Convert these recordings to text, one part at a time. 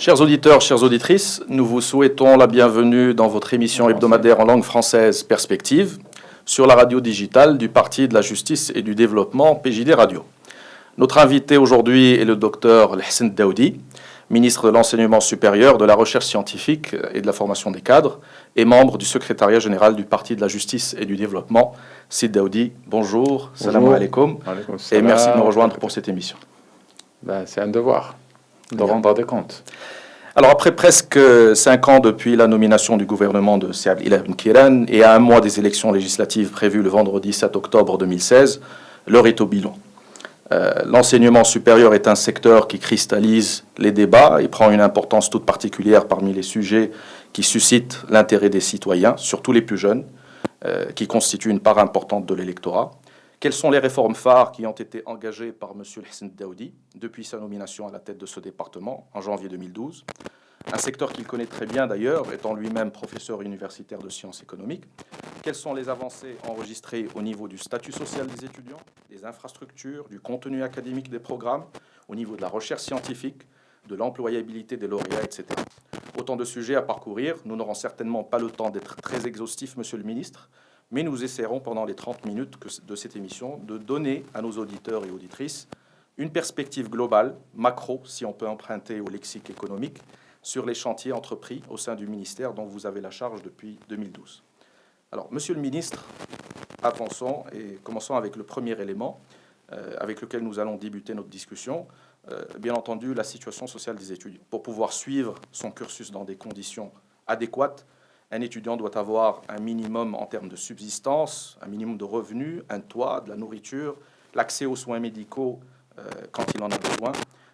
Chers auditeurs, chères auditrices, nous vous souhaitons la bienvenue dans votre émission hebdomadaire en langue française Perspective sur la radio digitale du Parti de la Justice et du Développement, PJD Radio. Notre invité aujourd'hui est le docteur Lhassan Daoudi, ministre de l'Enseignement supérieur, de la Recherche scientifique et de la formation des cadres et membre du secrétariat général du Parti de la Justice et du Développement. Sid Daoudi, bonjour, salam alaikum, et merci de nous rejoindre pour cette émission. C'est un devoir de rendre des comptes. Alors, après presque 5 ans depuis la nomination du gouvernement de Saad Ibn Kiran et à un mois des élections législatives prévues le vendredi 7 octobre 2016, l'heure est au bilan. L'enseignement supérieur est un secteur qui cristallise les débats et prend une importance toute particulière parmi les sujets qui suscitent l'intérêt des citoyens, surtout les plus jeunes, qui constituent une part importante de l'électorat. Quelles sont les réformes phares qui ont été engagées par M. Lhassan Daoudi depuis sa nomination à la tête de ce département en janvier 2012 ? Un secteur qu'il connaît très bien d'ailleurs, étant lui-même professeur universitaire de sciences économiques. Quelles sont les avancées enregistrées au niveau du statut social des étudiants, des infrastructures, du contenu académique des programmes, au niveau de la recherche scientifique, de l'employabilité des lauréats, etc. Autant de sujets à parcourir. Nous n'aurons certainement pas le temps d'être très exhaustifs, Monsieur le Ministre, mais nous essaierons pendant les 30 minutes de cette émission de donner à nos auditeurs et auditrices une perspective globale, macro, si on peut emprunter au lexique économique, sur les chantiers entrepris au sein du ministère dont vous avez la charge depuis 2012. Alors, Monsieur le Ministre, avançons et commençons avec le premier élément avec lequel nous allons débuter notre discussion. Bien entendu, la situation sociale des étudiants. Pour pouvoir suivre son cursus dans des conditions adéquates, un étudiant doit avoir un minimum en termes de subsistance, un minimum de revenus, un toit, de la nourriture, l'accès aux soins médicaux quand il en a besoin.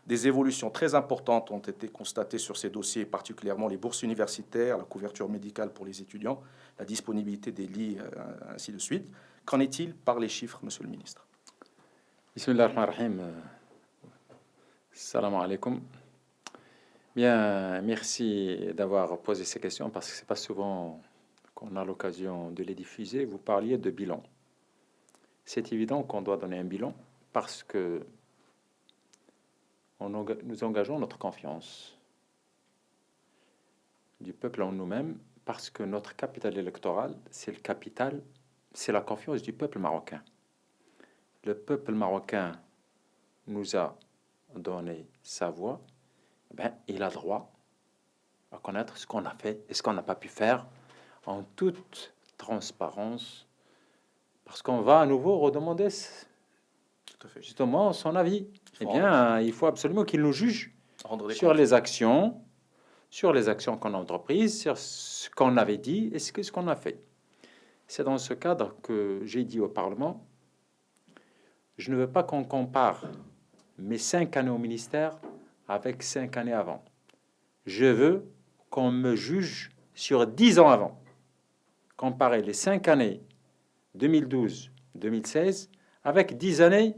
Des évolutions très importantes ont été constatées sur ces dossiers, particulièrement les bourses universitaires, la couverture médicale pour les étudiants, la disponibilité des lits, ainsi de suite. Qu'en est-il par les chiffres, Monsieur le Ministre ? Bismillahirrahmanirrahim. Salam alaikum. Bien, merci d'avoir posé ces questions parce que c'est pas souvent qu'on a l'occasion de les diffuser. Vous parliez de bilan. C'est évident qu'on doit donner un bilan parce que nous engageons notre confiance du peuple en nous-mêmes parce que notre capital électoral, c'est le capital, c'est la confiance du peuple marocain. Le peuple marocain nous a donné sa voix. Il a droit à connaître ce qu'on a fait et ce qu'on n'a pas pu faire en toute transparence, parce qu'on va à nouveau redemander justement son avis. Il faut absolument qu'il nous juge sur les actions qu'on a entreprises, sur ce qu'on avait dit et ce qu'on a fait. C'est dans ce cadre que j'ai dit au Parlement, je ne veux pas qu'on compare mes 5 années au ministère avec 5 années avant. Je veux qu'on me juge sur 10 ans avant. Comparer les 5 années 2012-2016 avec 10 années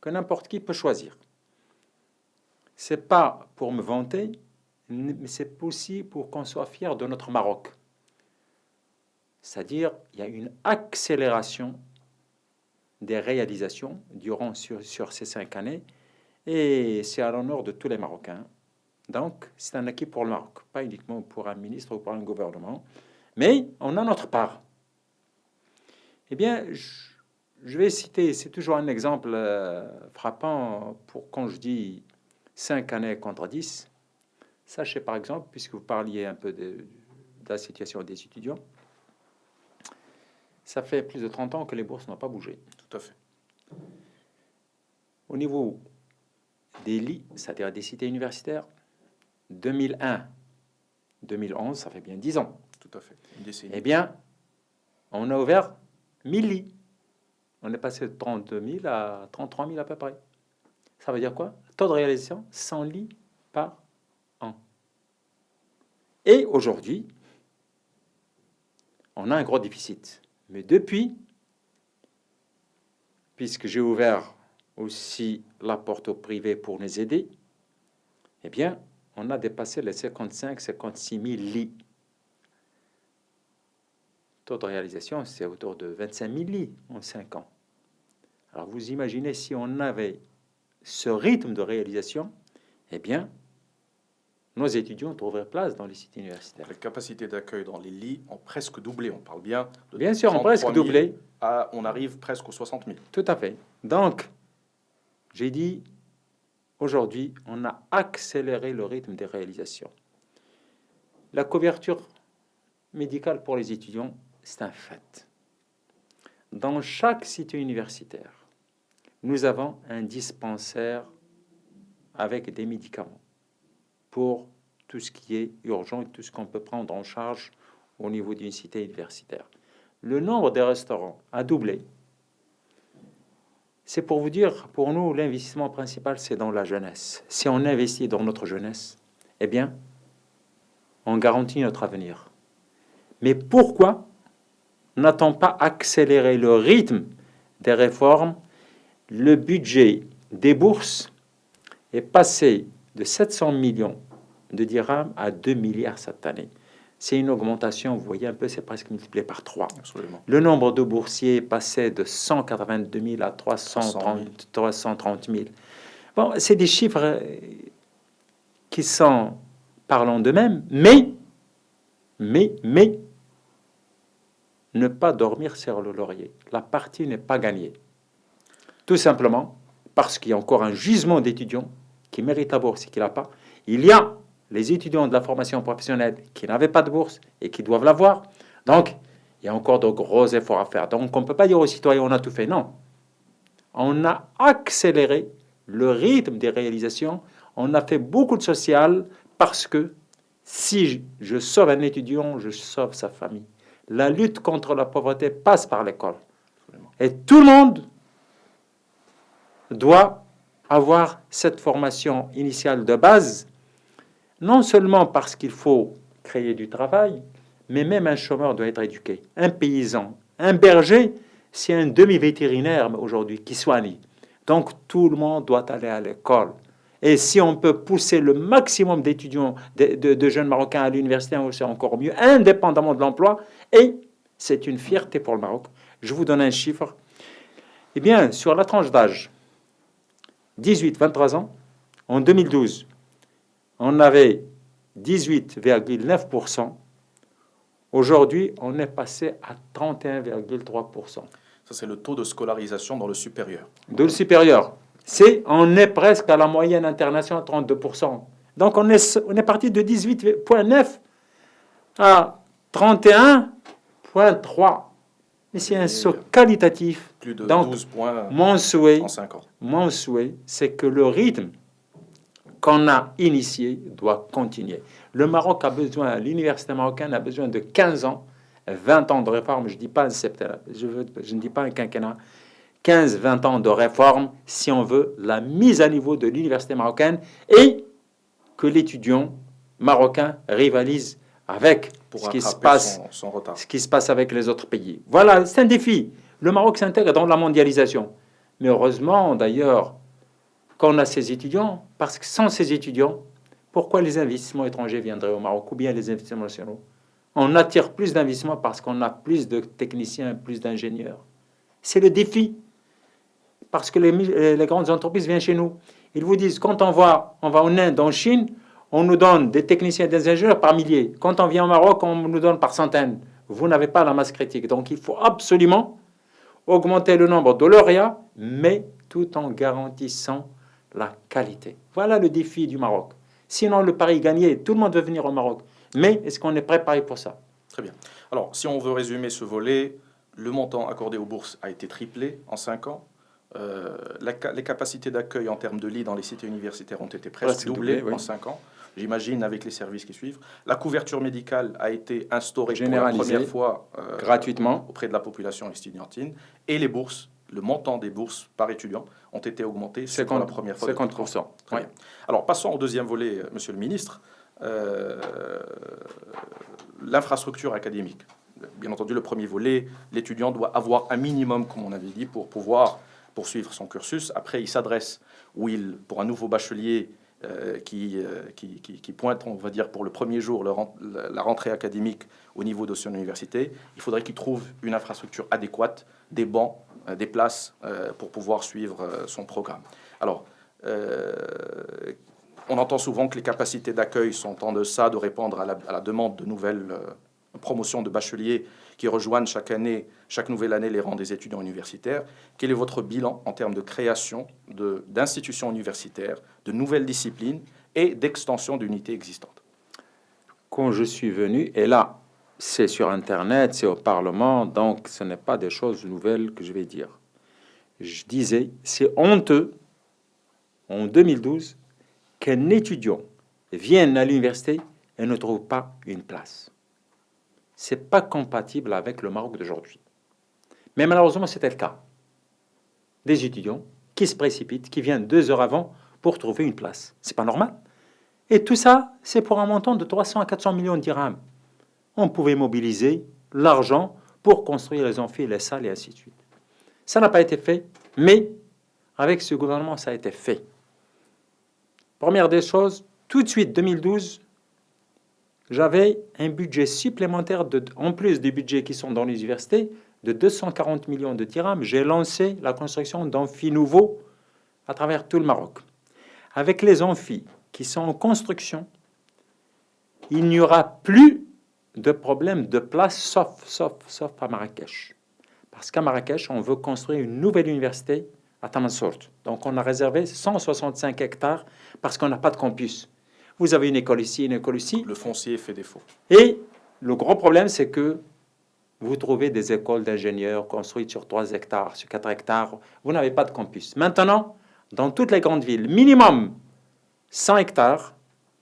que n'importe qui peut choisir. C'est pas pour me vanter, mais c'est aussi pour qu'on soit fier de notre Maroc. C'est-à-dire, il y a une accélération des réalisations sur ces 5 années. Et c'est à l'honneur de tous les Marocains. Donc, c'est un acquis pour le Maroc, pas uniquement pour un ministre ou pour un gouvernement. Mais on a notre part. Eh bien, je vais citer, c'est toujours un exemple frappant pour quand je dis 5 années contre 10. Sachez par exemple, puisque vous parliez un peu de la situation des étudiants, ça fait plus de 30 ans que les bourses n'ont pas bougé. Tout à fait. Au niveau des lits, c'est-à-dire des cités universitaires, 2001-2011, ça fait bien 10 ans. Tout à fait. Une décennie. Eh bien, on a ouvert 1000 lits. On est passé de 32 000 à 33 000 à peu près. Ça veut dire quoi? Taux de réalisation, 100 lits par an. Et aujourd'hui, on a un gros déficit. Mais depuis, puisque j'ai ouvert aussi la porte au privé pour les aider, eh bien, on a dépassé les 55-56 000 lits. Taux de réalisation, c'est autour de 25 000 lits en 5 ans. Alors, vous imaginez si on avait ce rythme de réalisation, eh bien, nos étudiants trouveraient place dans les sites universitaires. Les capacités d'accueil dans les lits ont presque doublé. On parle bien de Bien sûr, on 33 presque 000 doublé. on arrive presque aux 60 000. Tout à fait. Donc, j'ai dit, aujourd'hui, on a accéléré le rythme des réalisations. La couverture médicale pour les étudiants, c'est un fait. Dans chaque cité universitaire, nous avons un dispensaire avec des médicaments pour tout ce qui est urgent et tout ce qu'on peut prendre en charge au niveau d'une cité universitaire. Le nombre des restaurants a doublé. C'est pour vous dire, pour nous, l'investissement principal, c'est dans la jeunesse. Si on investit dans notre jeunesse, eh bien, on garantit notre avenir. Mais pourquoi n'a-t-on pas accéléré le rythme des réformes? Le budget des bourses est passé de 700 millions de dirhams à 2 milliards cette année. C'est une augmentation, vous voyez un peu, c'est presque multiplié par 3. Absolument. Le nombre de boursiers passait de 182 000 à 330 000. Bon, c'est des chiffres qui sont parlant d'eux-mêmes, mais, ne pas dormir sur le laurier. La partie n'est pas gagnée. Tout simplement parce qu'il y a encore un gisement d'étudiants qui méritent la bourse et qui ne l'a pas. Il y a les étudiants de la formation professionnelle qui n'avaient pas de bourse et qui doivent l'avoir. Donc, il y a encore de gros efforts à faire. Donc, on ne peut pas dire aux citoyens on a tout fait. Non. On a accéléré le rythme des réalisations. On a fait beaucoup de social parce que si je sauve un étudiant, je sauve sa famille. La lutte contre la pauvreté passe par l'école. Et tout le monde doit avoir cette formation initiale de base, non seulement parce qu'il faut créer du travail, mais même un chômeur doit être éduqué. Un paysan, un berger, c'est un demi-vétérinaire aujourd'hui qui soigne. Donc tout le monde doit aller à l'école. Et si on peut pousser le maximum d'étudiants, de jeunes Marocains à l'université, c'est encore mieux, indépendamment de l'emploi. Et c'est une fierté pour le Maroc. Je vous donne un chiffre. Eh bien, sur la tranche d'âge, 18-23 ans, en 2012, on avait 18,9%. Aujourd'hui, on est passé à 31,3%. Ça, c'est le taux de scolarisation dans le supérieur. De le supérieur. On est presque à la moyenne internationale, 32%. Donc, on est parti de 18,9 à 31,3. Mais c'est un saut qualitatif. Plus de donc, 12 points mon souhait, en 5 ans. Mon souhait, c'est que le rythme qu'on a initié doit continuer. Le Maroc a besoin, l'université marocaine a besoin de 15 ans, 20 ans de réforme. Je ne dis pas un septennat, je ne dis pas un quinquennat. 15-20 ans de réforme si on veut la mise à niveau de l'université marocaine et que l'étudiant marocain rivalise avec ce qui se passe, son retard. Ce qui se passe avec les autres pays. Voilà, c'est un défi. Le Maroc s'intègre dans la mondialisation. Mais heureusement, d'ailleurs, qu'on a ces étudiants, parce que sans ces étudiants, pourquoi les investissements étrangers viendraient au Maroc ou bien les investissements nationaux? On attire plus d'investissements parce qu'on a plus de techniciens, plus d'ingénieurs. C'est le défi. Parce que les grandes entreprises viennent chez nous. Ils vous disent, quand on va en Inde, en Chine, on nous donne des techniciens et des ingénieurs par milliers. Quand on vient au Maroc, on nous donne par centaines. Vous n'avez pas la masse critique. Donc, il faut absolument augmenter le nombre de lauréats, mais tout en garantissant la qualité. Voilà le défi du Maroc. Sinon, le pari est gagné. Tout le monde veut venir au Maroc. Mais est-ce qu'on est préparé pour ça? Très bien. Alors, si on veut résumer ce volet, le montant accordé aux bourses a été triplé en 5 ans. Les capacités d'accueil en termes de lits dans les cités universitaires ont été presque doublées en 5 ans. J'imagine avec les services qui suivent. La couverture médicale a été instaurée pour la première fois gratuitement auprès de la population estudiantine. Et les bourses, le montant des bourses par étudiant ont été augmentés pour la première fois. 50%. Oui. Alors, passons au deuxième volet, Monsieur le Ministre. L'infrastructure académique. Bien entendu, le premier volet, l'étudiant doit avoir un minimum, comme on avait dit, pour pouvoir poursuivre son cursus. Après, il s'adresse, pour un nouveau bachelier qui pointe, on va dire, pour le premier jour, la rentrée académique au niveau de son université, il faudrait qu'il trouve une infrastructure adéquate, des bancs, des places pour pouvoir suivre son programme. Alors, On entend souvent que les capacités d'accueil sont en deçà de répondre à la demande de nouvelles promotions de bacheliers qui rejoignent chaque nouvelle année les rangs des étudiants universitaires. Quel est votre bilan en termes de création d'institutions universitaires, de nouvelles disciplines et d'extension d'unités existantes? Quand je suis venu, et là, c'est sur Internet, c'est au Parlement, donc ce n'est pas des choses nouvelles que je vais dire. Je disais, c'est honteux, en 2012, qu'un étudiant vienne à l'université et ne trouve pas une place. C'est pas compatible avec le Maroc d'aujourd'hui. Mais malheureusement, c'était le cas. Des étudiants qui se précipitent, qui viennent 2 heures avant pour trouver une place. C'est pas normal. Et tout ça, c'est pour un montant de 300 à 400 millions de dirhams. On pouvait mobiliser l'argent pour construire les amphis, les salles et ainsi de suite. Ça n'a pas été fait, mais avec ce gouvernement, ça a été fait. Première des choses, tout de suite, 2012, j'avais un budget supplémentaire, en plus des budgets qui sont dans les universités, de 240 millions de dirhams. J'ai lancé la construction d'amphis nouveaux à travers tout le Maroc. Avec les amphis qui sont en construction, il n'y aura plus de problème de place, sauf à Marrakech. Parce qu'à Marrakech, on veut construire une nouvelle université à Tamansourt. Donc, on a réservé 165 hectares parce qu'on n'a pas de campus. Vous avez une école ici, une école ici. Le foncier fait défaut. Et le gros problème, c'est que vous trouvez des écoles d'ingénieurs construites sur 3 hectares, sur 4 hectares. Vous n'avez pas de campus. Maintenant, dans toutes les grandes villes, minimum 100 hectares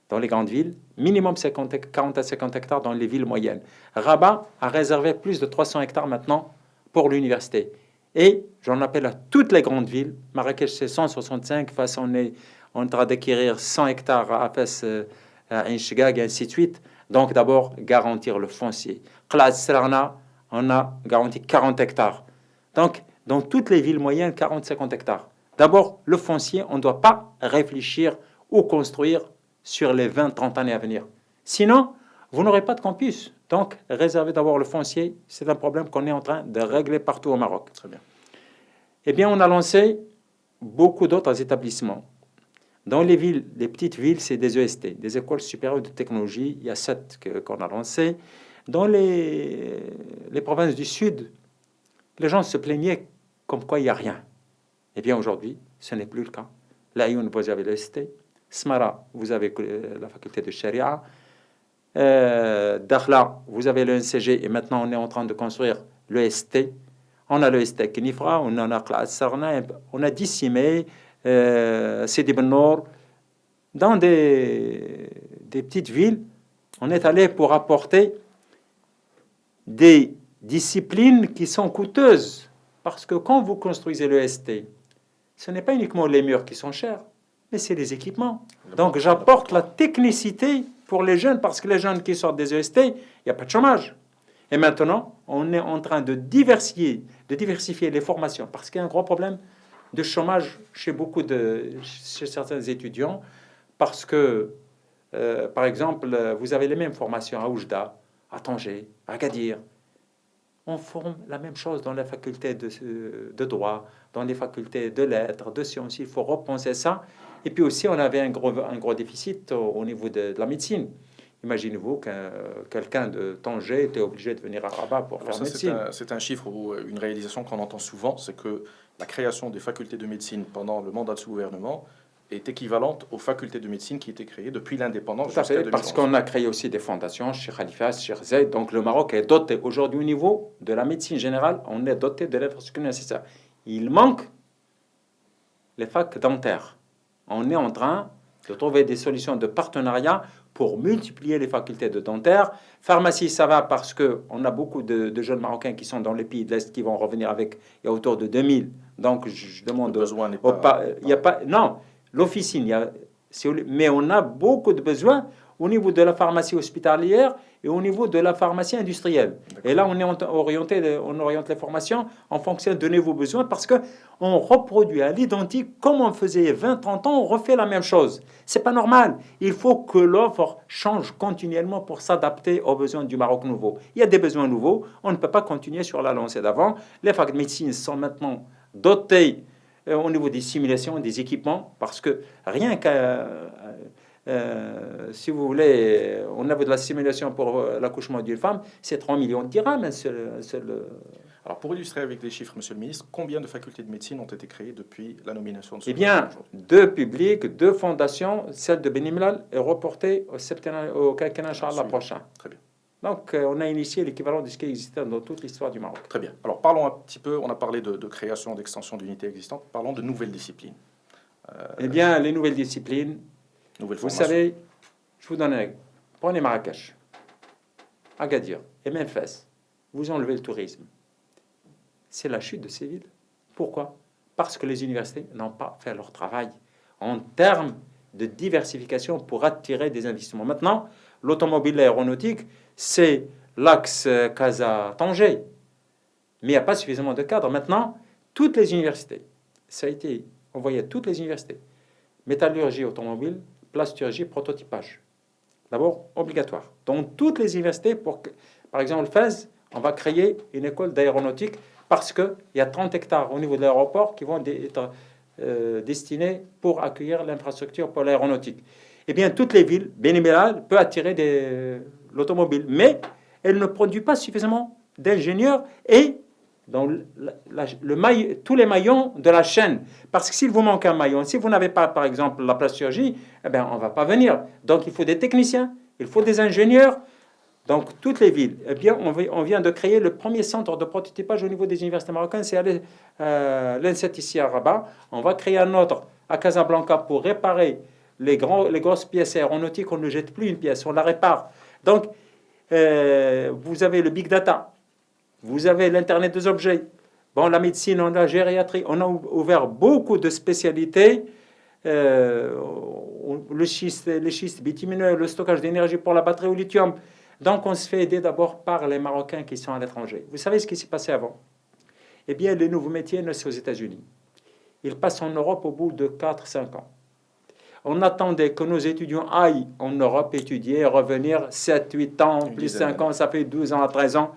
dans les grandes villes, minimum 40 à 50 hectares dans les villes moyennes. Rabat a réservé plus de 300 hectares maintenant pour l'université. Et j'en appelle à toutes les grandes villes. Marrakech, c'est 165. Face, on est en train d'acquérir 100 hectares à Fès, à Inchgag, et ainsi de suite. Donc, d'abord, garantir le foncier. Clad Serana, on a garanti 40 hectares. Donc, dans toutes les villes moyennes, 40-50 hectares. D'abord, le foncier, on ne doit pas réfléchir ou construire sur les 20-30 années à venir. Sinon, vous n'aurez pas de campus. Donc, réservez d'abord le foncier. C'est un problème qu'on est en train de régler partout au Maroc. Très bien. Eh bien, on a lancé beaucoup d'autres établissements. Dans les villes, les petites villes, c'est des EST, des écoles supérieures de technologie. Il y a 7 qu'on a lancées. Dans les provinces du Sud, les gens se plaignaient comme quoi il n'y a rien. Eh bien, aujourd'hui, ce n'est plus le cas. L'Ayoun, vous avez l'EST. Smara, vous avez la faculté de Sharia. Dakhla, vous avez le NCG. Et maintenant, on est en train de construire l'EST. On a l'EST Knifra, on en a Classe Sarna, on a Dissimé, Sidi Ben Nour. Dans des petites villes, on est allé pour apporter des disciplines qui sont coûteuses. Parce que quand vous construisez l'EST, ce n'est pas uniquement les murs qui sont chers, mais c'est les équipements. Donc j'apporte la technicité pour les jeunes, parce que les jeunes qui sortent des EST, il n'y a pas de chômage. Et maintenant, on est en train de diversifier les formations, parce qu'il y a un gros problème de chômage chez certains étudiants, parce que, par exemple, vous avez les mêmes formations à Oujda, à Tanger, à Agadir. On forme la même chose dans les facultés de droit, dans les facultés de lettres, de sciences. Il faut repenser ça. Et puis aussi, on avait un gros déficit au niveau de la médecine. Imaginez-vous que quelqu'un de Tanger était obligé de venir à Rabat pour faire médecine. C'est un chiffre ou une réalisation qu'on entend souvent, c'est que la création des facultés de médecine pendant le mandat de ce gouvernement est équivalente aux facultés de médecine qui étaient créées depuis l'indépendance jusqu'à 2011. Parce qu'on a créé aussi des fondations chez Khalifa, chez Zayd. Donc le Maroc est doté aujourd'hui au niveau de la médecine générale, on est doté de l'infrastructure nécessaire. Il manque les facs dentaires. On est en train de trouver des solutions de partenariat pour multiplier les facultés de dentaire. Pharmacie, ça va parce qu'on a beaucoup de jeunes Marocains qui sont dans les pays de l'Est qui vont revenir avec, il y a autour de 2000. Donc, je demande... Le besoin n'est pas... Il y a pas... Non, l'officine, mais on a beaucoup de besoins au niveau de la pharmacie hospitalière et au niveau de la pharmacie industrielle. Et là, on oriente les formations en fonction de nos besoins parce qu'on reproduit à l'identique comme on faisait 20-30 ans, on refait la même chose. C'est pas normal. Il faut que l'offre change continuellement pour s'adapter aux besoins du Maroc nouveau. Il y a des besoins nouveaux, on ne peut pas continuer sur la lancée d'avant. Les facs de médecine sont maintenant dotés au niveau des simulations, des équipements, parce que rien qu'à si vous voulez, au niveau de la simulation pour l'accouchement d'une femme, c'est 3 millions de dirhams. Alors, pour illustrer avec des chiffres, Monsieur le Ministre, combien de facultés de médecine ont été créées depuis la nomination de ce Eh bien, 2 publiques, 2 fondations. Celle de Benimlal est reportée au quinquennat, Inch'Allah, prochain. Très bien. Donc, on a initié l'équivalent de ce qui existait dans toute l'histoire du Maroc. Très bien. Alors, parlons un petit peu, on a parlé de création, d'extension d'unités existantes, parlons de nouvelles disciplines. Eh bien, les nouvelles disciplines, vous savez, je vous donne un exemple. Prenez Marrakech, Agadir et Memphis. Vous enlevez le tourisme. C'est la chute de ces villes. Pourquoi? Parce que les universités n'ont pas fait leur travail en termes de diversification pour attirer des investissements. Maintenant, l'automobile et l'aéronautique, c'est l'axe Casa-Tanger. Mais il n'y a pas suffisamment de cadres. Maintenant, toutes les universités, ça a été envoyé à toutes les universités. Métallurgie automobile, plasturgie, prototypage. D'abord, obligatoire. Dans toutes les universités, par exemple, Fès, on va créer une école d'aéronautique parce qu'il y a 30 hectares au niveau de l'aéroport qui vont être destinés pour accueillir l'infrastructure pour l'aéronautique. Eh bien, toutes les villes, Benimlal peut attirer l'automobile, mais elle ne produit pas suffisamment d'ingénieurs et dans tous les maillons de la chaîne. Parce que s'il vous manque un maillon, si vous n'avez pas, par exemple, la plasturgie, eh bien, on ne va pas venir. Donc, il faut des techniciens, il faut des ingénieurs. Donc, toutes les villes, eh bien, on vient de créer le premier centre de prototypage au niveau des universités marocaines, c'est l'Inset ici à Rabat. On va créer un autre à Casablanca pour réparer les grosses pièces aéronautiques. On ne jette plus une pièce, on la répare. Donc, vous avez le big data, vous avez l'Internet des objets. Bon, la médecine, on a la gériatrie, on a ouvert beaucoup de spécialités. Les schistes bitumineux, le stockage d'énergie pour la batterie au lithium. Donc, on se fait aider d'abord par les Marocains qui sont à l'étranger. Vous savez ce qui s'est passé avant? Eh bien, les nouveaux métiers naissent aux États-Unis. Ils passent en Europe au bout de 4-5 ans. On attendait que nos étudiants aillent en Europe étudier, revenir 7-8 ans, plus 5 ans, ça fait 12 ans à 13 ans.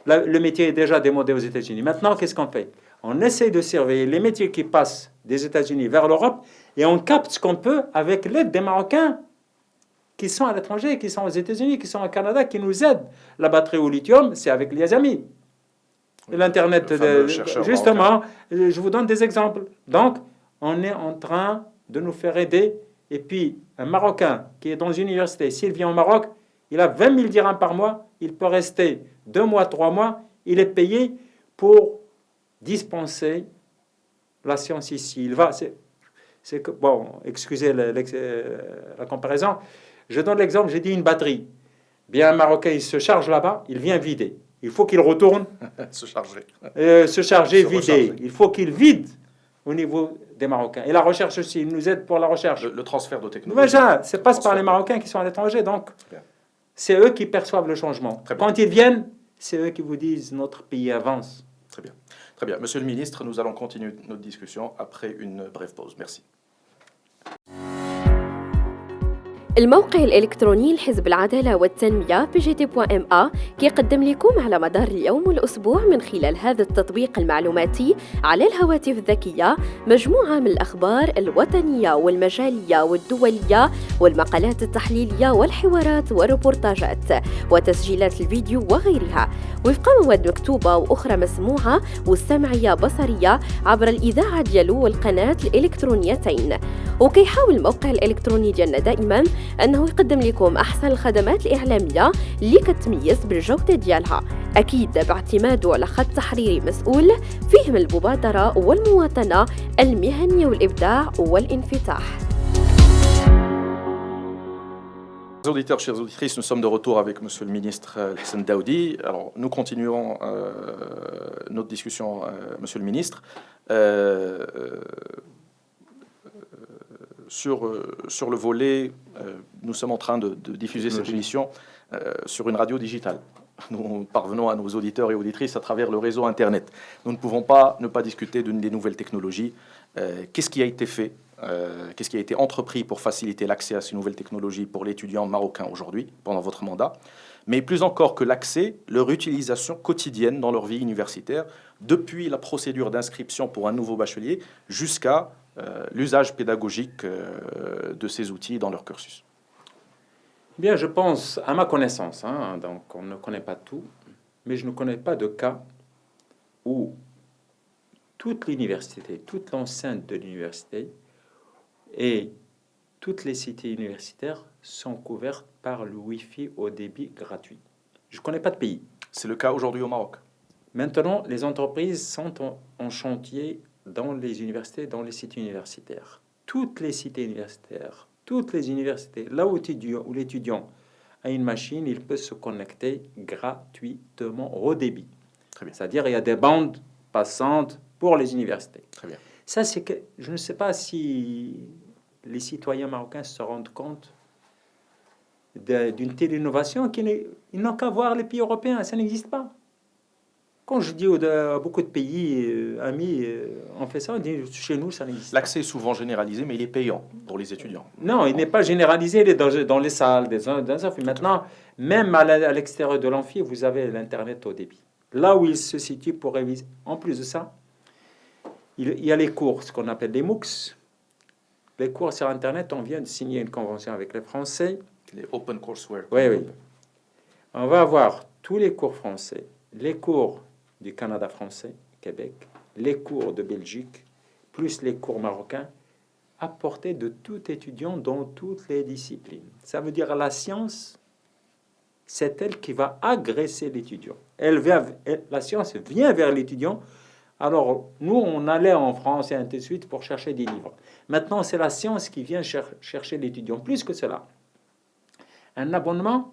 Le métier est déjà démodé aux États-Unis. Maintenant, qu'est-ce qu'on fait? On essaie de surveiller les métiers qui passent des États-Unis vers l'Europe et on capte ce qu'on peut avec l'aide des Marocains qui sont à l'étranger, qui sont aux États-Unis, qui sont au Canada, qui nous aident. La batterie au lithium, c'est avec les amis. L'Internet, justement, je vous donne des exemples. Donc, on est en train de nous faire aider. Et puis, un Marocain qui est dans une université, s'il vient au Maroc, il a 20 000 dirhams par mois, il peut rester 2 mois, 3 mois, il est payé pour dispenser la science ici. Il va, bon, excusez la comparaison, je donne l'exemple, j'ai dit une batterie. Bien, un Marocain, il se charge là-bas, il vient vider. Il faut qu'il retourne se charger, vider. Il faut qu'il vide au niveau des Marocains. Et la recherche aussi, ils nous aident pour la recherche. Le transfert de technologie. Déjà, ça passe par les Marocains qui sont à l'étranger, donc c'est eux qui perçoivent le changement. Quand ils viennent, c'est eux qui vous disent notre pays avance. Très bien. Très bien. Monsieur le ministre, nous allons continuer notre discussion après une brève pause. Merci. الموقع الإلكتروني لحزب العدالة والتنمية PGT.MA كيقدم لكم على مدار اليوم والأسبوع من خلال هذا التطبيق المعلوماتي على الهواتف الذكية مجموعة من الأخبار الوطنية والمجالية والدولية والمقالات التحليلية والحوارات والروبورتاجات وتسجيلات الفيديو وغيرها وفق مواد مكتوبة وأخرى مسموعة والسمعية بصرية عبر الإذاعة ديالو والقناة الإلكترونيتين. وكيحاول الموقع الإلكتروني ديالنا دائما أنه يقدم لكم أحسن الخدمات الإعلامية اللي كتميز بالجودة ديالها أكيد باعتماده على خط تحريري مسؤول فيه من المبادرة والمواطنة المهنية والإبداع والانفتاح. Chers auditeurs, chères auditrices, nous sommes de retour avec Monsieur le ministre Hassan Daoudi. Alors, nous continuerons notre discussion, Monsieur le ministre. Sur le volet, nous sommes en train de diffuser cette émission sur une radio digitale. Nous parvenons à nos auditeurs et auditrices à travers le réseau Internet. Nous ne pouvons pas ne pas discuter des nouvelles technologies. Qu'est-ce qui a été fait, qu'est-ce qui a été entrepris pour faciliter l'accès à ces nouvelles technologies pour l'étudiant marocain aujourd'hui, pendant votre mandat, mais plus encore que l'accès, leur utilisation quotidienne dans leur vie universitaire, depuis la procédure d'inscription pour un nouveau bachelier jusqu'à l'usage pédagogique de ces outils dans leur cursus? Bien, je pense, à ma connaissance, hein, donc on ne connaît pas tout, mais je ne connais pas de cas où toute l'université, toute l'enceinte de l'université et toutes les cités universitaires sont couvertes par le Wi-Fi au débit gratuit. Je ne connais pas de pays. C'est le cas aujourd'hui au Maroc. Maintenant, les entreprises sont en chantier dans les universités, dans les cités universitaires. Toutes les cités universitaires, toutes les universités, là où l'étudiant a une machine, il peut se connecter gratuitement au débit. Très bien. C'est-à-dire, il y a des bandes passantes pour les universités. Très bien. Ça, c'est que je ne sais pas si les citoyens marocains se rendent compte d'une telle innovation qu'ils n'ont qu'à voir les pays européens. Ça n'existe pas. Quand je dis à beaucoup de pays amis, on fait ça, on dit chez nous, ça n'existe pas. L'accès est souvent généralisé, mais il est payant pour les étudiants. Non, il n'est pas généralisé, il est dans les salles, dans amphis. Maintenant, même à l'extérieur de l'amphi, vous avez l'Internet au débit. Là où il se situe pour réviser. En plus de ça, il y a les cours, ce qu'on appelle les MOOCs. Les cours sur Internet, on vient de signer une convention avec les Français. Les open courseware. Oui, oui. On va avoir tous les cours français, les cours du Canada français, Québec, les cours de Belgique, plus les cours marocains, à portée de tout étudiant dans toutes les disciplines. Ça veut dire la science, c'est elle qui va agresser l'étudiant. La science vient vers l'étudiant. Alors, nous, on allait en France et ainsi de suite pour chercher des livres. Maintenant, c'est la science qui vient chercher l'étudiant. Plus que cela, un abonnement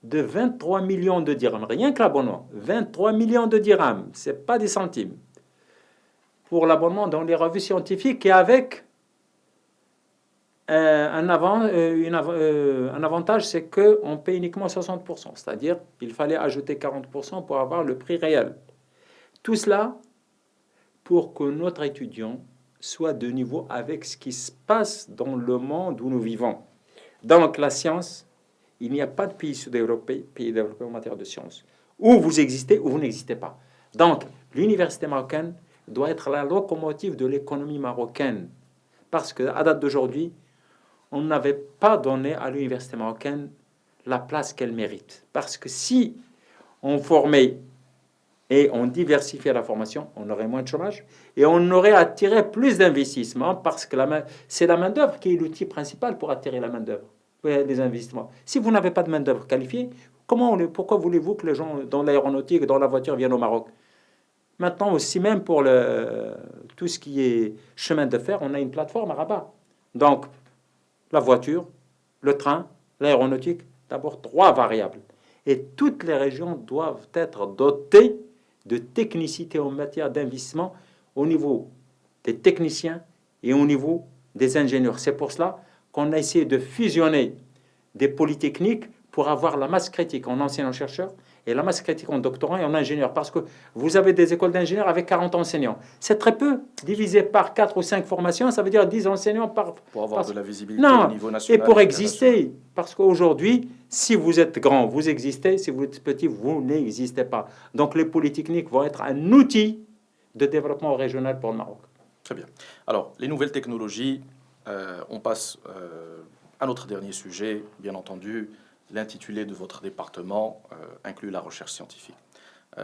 de 23 millions de dirhams, rien que l'abonnement, 23 millions de dirhams, c'est pas des centimes, pour l'abonnement dans les revues scientifiques et avec un avantage, c'est qu'on paye uniquement 60%, c'est-à-dire il fallait ajouter 40% pour avoir le prix réel. Tout cela pour que notre étudiant soit de niveau avec ce qui se passe dans le monde où nous vivons. Donc la science, il n'y a pas de pays sous-développé, en matière de sciences. Ou vous existez ou vous n'existez pas. Donc, l'université marocaine doit être la locomotive de l'économie marocaine. Parce qu'à date d'aujourd'hui, on n'avait pas donné à l'université marocaine la place qu'elle mérite. Parce que si on formait et on diversifiait la formation, on aurait moins de chômage et on aurait attiré plus d'investissements parce que c'est la main-d'œuvre qui est l'outil principal pour attirer la main-d'œuvre. Des investissements. Si vous n'avez pas de main-d'œuvre qualifiée, pourquoi voulez-vous que les gens dans l'aéronautique, dans la voiture viennent au Maroc? Maintenant aussi, même pour tout ce qui est chemin de fer, on a une plateforme à Rabat. Donc, la voiture, le train, l'aéronautique, d'abord 3 variables. Et toutes les régions doivent être dotées de technicité en matière d'investissement au niveau des techniciens et au niveau des ingénieurs. C'est pour cela qu'on a essayé de fusionner des polytechniques pour avoir la masse critique en enseignants-chercheurs et la masse critique en doctorants et en ingénieurs. Parce que vous avez des écoles d'ingénieurs avec 40 enseignants. C'est très peu. Divisé par 4 ou 5 formations, ça veut dire 10 enseignants par... Pour avoir de la visibilité au niveau national. Et pour exister. Parce qu'aujourd'hui, si vous êtes grand, vous existez. Si vous êtes petit, vous n'existez pas. Donc les polytechniques vont être un outil de développement régional pour le Maroc. Très bien. Alors, les nouvelles technologies... on passe à notre dernier sujet, bien entendu. L'intitulé de votre département inclut la recherche scientifique.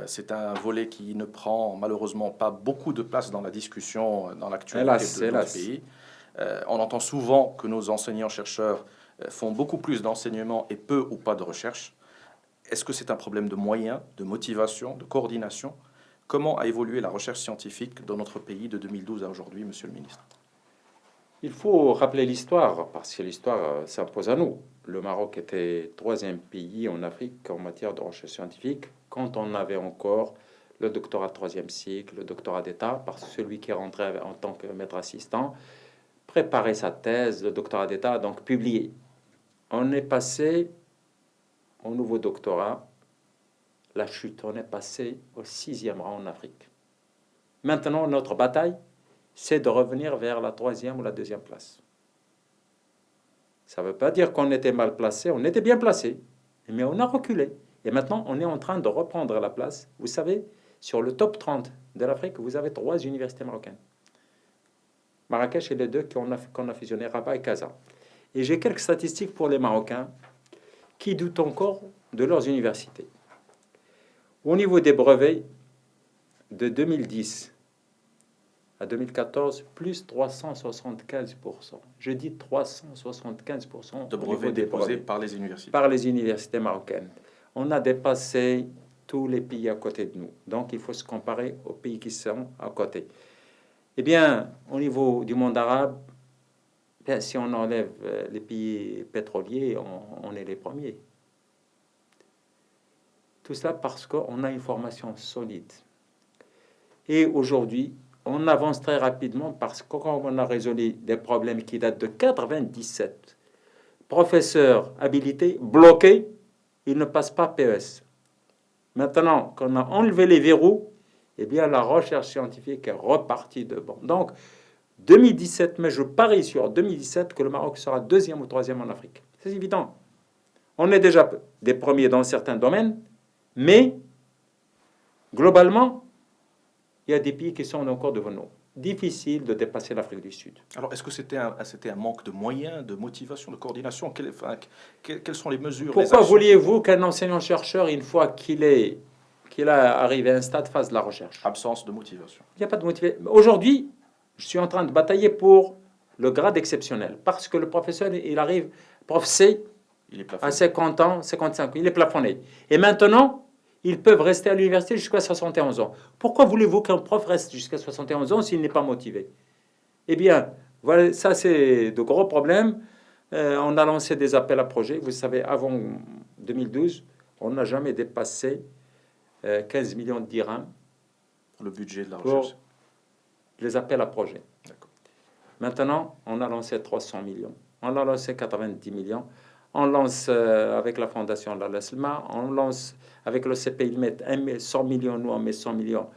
C'est un volet qui ne prend malheureusement pas beaucoup de place dans la discussion, dans l'actualité de notre pays. On entend souvent que nos enseignants-chercheurs font beaucoup plus d'enseignement et peu ou pas de recherche. Est-ce que c'est un problème de moyens, de motivation, de coordination? Comment a évolué la recherche scientifique dans notre pays de 2012 à aujourd'hui, Monsieur le Ministre? Il faut rappeler l'histoire, parce que l'histoire s'impose à nous. Le Maroc était 3e pays en Afrique en matière de recherche scientifique, quand on avait encore le doctorat de 3e cycle, le doctorat d'État, parce que celui qui rentrait en tant que maître assistant préparait sa thèse, le doctorat d'État, donc publié. On est passé au nouveau doctorat, la chute, on est passé au 6e rang en Afrique. Maintenant, notre bataille, c'est de revenir vers la 3e ou la 2e place. Ça ne veut pas dire qu'on était mal placé, on était bien placé, mais on a reculé. Et maintenant, on est en train de reprendre la place. Vous savez, sur le top 30 de l'Afrique, vous avez 3 universités marocaines. Marrakech et les deux qu'on a fusionné, Rabat et Casa. Et j'ai quelques statistiques pour les Marocains qui doutent encore de leurs universités. Au niveau des brevets, de 2010 à 2014, plus 375%. Je dis 375% de brevets déposés par les universités. Par les universités marocaines. On a dépassé tous les pays à côté de nous. Donc, il faut se comparer aux pays qui sont à côté. Eh bien, au niveau du monde arabe, si on enlève les pays pétroliers, on est les premiers. Tout ça parce qu'on a une formation solide. Et aujourd'hui, on avance très rapidement parce que quand on a résolu des problèmes qui datent de 97, professeurs habilités, bloqués, ils ne passent pas PES. Maintenant qu'on a enlevé les verrous, eh bien, la recherche scientifique est repartie de bon. Donc, 2017, mais je parie sur 2017 que le Maroc sera deuxième ou troisième en Afrique. C'est évident. On est déjà des premiers dans certains domaines, mais globalement, il y a des pays qui sont encore devant nous. Difficile de dépasser l'Afrique du Sud. Alors, est-ce que c'était un manque de moyens, de motivation, de coordination? Quelles sont les mesures? Pourquoi vouliez-vous qu'un enseignant-chercheur, une fois qu'il a arrivé à un stade, fasse de la recherche? Absence de motivation. Il n'y a pas de motivation. Aujourd'hui, je suis en train de batailler pour le grade exceptionnel. Parce que le professeur, il arrive, prof C, à 50 ans, 55 ans, il est plafonné. Et maintenant, ils peuvent rester à l'université jusqu'à 71 ans. Pourquoi voulez-vous qu'un prof reste jusqu'à 71 ans s'il n'est pas motivé? Eh bien, voilà, ça c'est de gros problèmes. On a lancé des appels à projets. Vous savez, avant 2012, on n'a jamais dépassé 15 millions de dirhams. Le budget de la recherche. Les appels à projets. Maintenant, on a lancé 300 millions. On a lancé 90 millions. On lance avec la fondation La Lesma, on lance avec le CP, ils mettent 100 millions, nous on met 100 millions.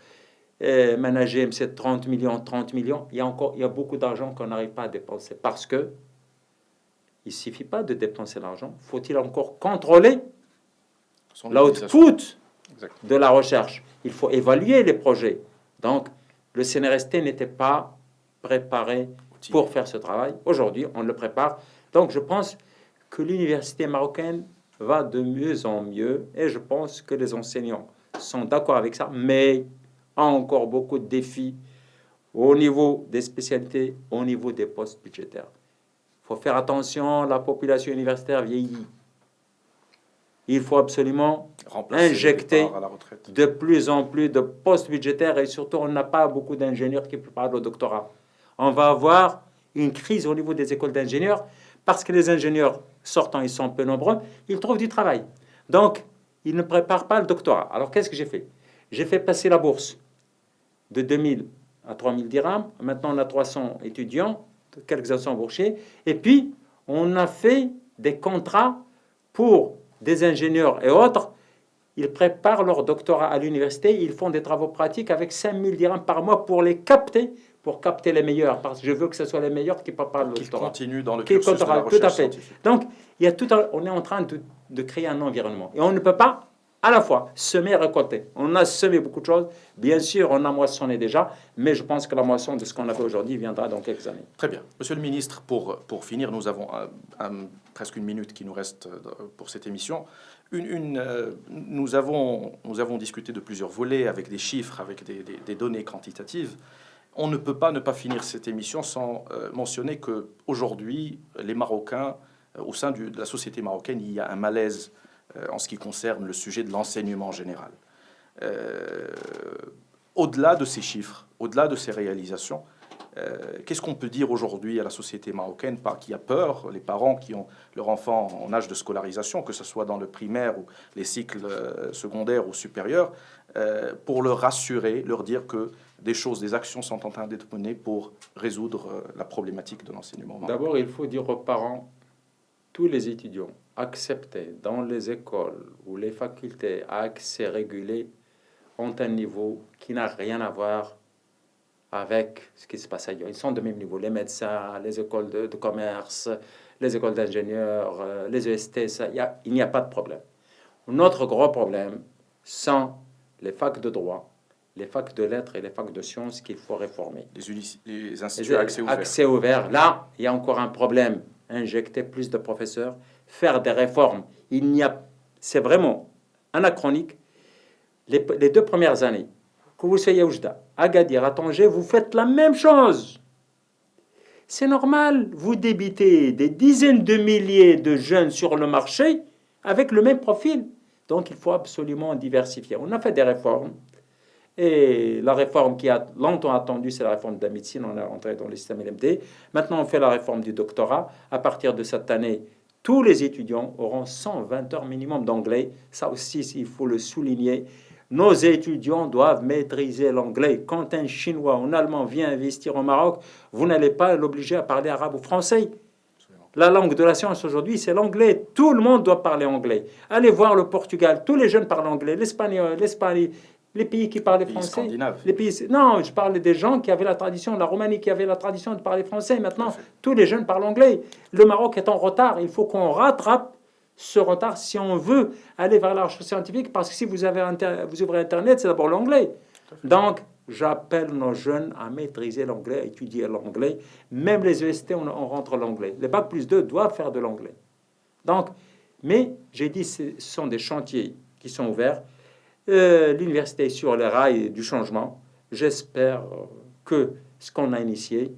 Manager, c'est 30 millions, 30 millions. Il y a beaucoup d'argent qu'on n'arrive pas à dépenser parce que il ne suffit pas de dépenser l'argent. Faut-il encore contrôler l'output de la recherche? Il faut évaluer les projets. Donc, le CNRST n'était pas préparé pour faire ce travail. Aujourd'hui, on le prépare. Donc, je pense que l'université marocaine va de mieux en mieux et je pense que les enseignants sont d'accord avec ça, mais a encore beaucoup de défis au niveau des spécialités, au niveau des postes budgétaires. Il faut faire attention, la population universitaire vieillit. Il faut absolument injecter de plus en plus de postes budgétaires et surtout, on n'a pas beaucoup d'ingénieurs qui préparent le doctorat. On va avoir une crise au niveau des écoles d'ingénieurs parce que les ingénieurs sortant, ils sont peu nombreux, ils trouvent du travail. Donc, ils ne préparent pas le doctorat. Alors, qu'est-ce que j'ai fait? J'ai fait passer la bourse de 2000 à 3000 dirhams. Maintenant, on a 300 étudiants, quelques-uns sont embauchés. Et puis, on a fait des contrats pour des ingénieurs et autres. Ils préparent leur doctorat à l'université. Ils font des travaux pratiques avec 5000 dirhams par mois pour les capter, pour capter les meilleurs, parce que je veux que ce soit les meilleurs qui préparent le doctorat. Qui continuent dans le cursus de la recherche tout à fait. Scientifique. Donc, il y a on est en train de créer un environnement. Et on ne peut pas à la fois semer et récolter. On a semé beaucoup de choses. Bien sûr, on a moissonné déjà, mais je pense que la moisson de ce qu'on a fait aujourd'hui viendra dans quelques années. Très bien. Monsieur le ministre, pour finir, nous avons presque une minute qui nous reste pour cette émission. Nous avons discuté de plusieurs volets avec des chiffres, avec des données quantitatives. On ne peut pas ne pas finir cette émission sans mentionner qu'aujourd'hui, les Marocains, au sein de la société marocaine, il y a un malaise en ce qui concerne le sujet de l'enseignement général. Au-delà de ces chiffres, au-delà de ces réalisations, qu'est-ce qu'on peut dire aujourd'hui à la société marocaine qui a peur, les parents qui ont leur enfant en âge de scolarisation, que ce soit dans le primaire ou les cycles secondaires ou supérieurs, pour leur rassurer, leur dire que des actions sont en train d'être menées pour résoudre la problématique de l'enseignement marocain? D'abord, il faut dire aux parents, tous les étudiants acceptés dans les écoles ou les facultés à accès régulé ont un niveau qui n'a rien à voir avec ce qui se passe ailleurs. Ils sont de même niveau. Les médecins, les écoles de commerce, les écoles d'ingénieurs, les EST, il n'y a pas de problème. Notre gros problème sont les facs de droit les facs de lettres et les facs de sciences qu'il faut réformer. Les instituts à accès ouvert. Accès ouvert. Là, il y a encore un problème. Injecter plus de professeurs, faire des réformes. C'est vraiment anachronique. Les 2 premières années, que vous soyez à Oujda, à Agadir, à Tanger, vous faites la même chose. C'est normal, vous débitez des dizaines de milliers de jeunes sur le marché avec le même profil. Donc, il faut absolument diversifier. On a fait des réformes. Et la réforme qui a longtemps attendue, c'est la réforme de la médecine. On est entré dans le système LMD. Maintenant, on fait la réforme du doctorat. À partir de cette année, tous les étudiants auront 120 heures minimum d'anglais. Ça aussi, il faut le souligner. Nos étudiants doivent maîtriser l'anglais. Quand un Chinois ou un Allemand vient investir au Maroc, vous n'allez pas l'obliger à parler arabe ou français. La langue de la science aujourd'hui, c'est l'anglais. Tout le monde doit parler anglais. Allez voir le Portugal. Tous les jeunes parlent anglais. L'Espagnol, l'Espagne, les pays qui parlent français. Les pays, non, je parle des gens qui avaient la tradition, la Roumanie qui avait la tradition de parler français. Maintenant, tous les jeunes parlent anglais. Le Maroc est en retard. Il faut qu'on rattrape ce retard si on veut aller vers la recherche scientifique. Parce que si vous ouvrez Internet, c'est d'abord l'anglais. Donc, j'appelle nos jeunes à maîtriser l'anglais, à étudier l'anglais. Même les EST, on rentre l'anglais. Les Bac plus 2 doivent faire de l'anglais. Donc, mais j'ai dit, ce sont des chantiers qui sont ouverts. L'université est sur les rails du changement. J'espère que ce qu'on a initié,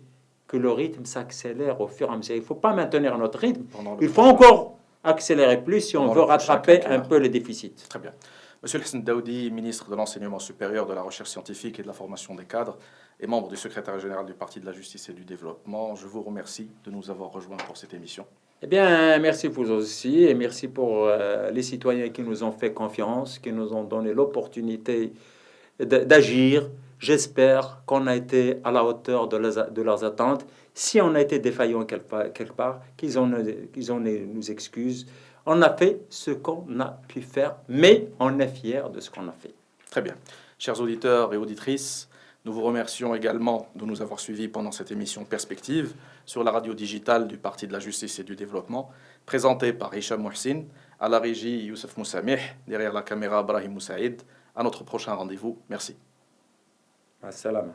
que le rythme s'accélère au fur et à mesure. Il ne faut pas maintenir notre rythme. Il faut encore accélérer plus si on veut rattraper un peu les déficits. Très bien. Monsieur Hassan Daoudi, ministre de l'Enseignement supérieur, de la Recherche scientifique et de la formation des cadres, et membre du secrétaire général du Parti de la Justice et du Développement, je vous remercie de nous avoir rejoints pour cette émission. Eh bien, merci vous aussi, et merci pour les citoyens qui nous ont fait confiance, qui nous ont donné l'opportunité d'agir. J'espère qu'on a été à la hauteur de leurs attentes. Si on a été défaillant quelque part, qu'ils ont nous excusent. On a fait ce qu'on a pu faire, mais on est fiers de ce qu'on a fait. Très bien. Chers auditeurs et auditrices, nous vous remercions également de nous avoir suivis pendant cette émission Perspective sur la radio digitale du Parti de la Justice et du Développement, présentée par Hicham Mouhsin, à la régie Youssef Moussamih, derrière la caméra Brahim Moussaïd. À notre prochain rendez-vous. Merci. Assalam.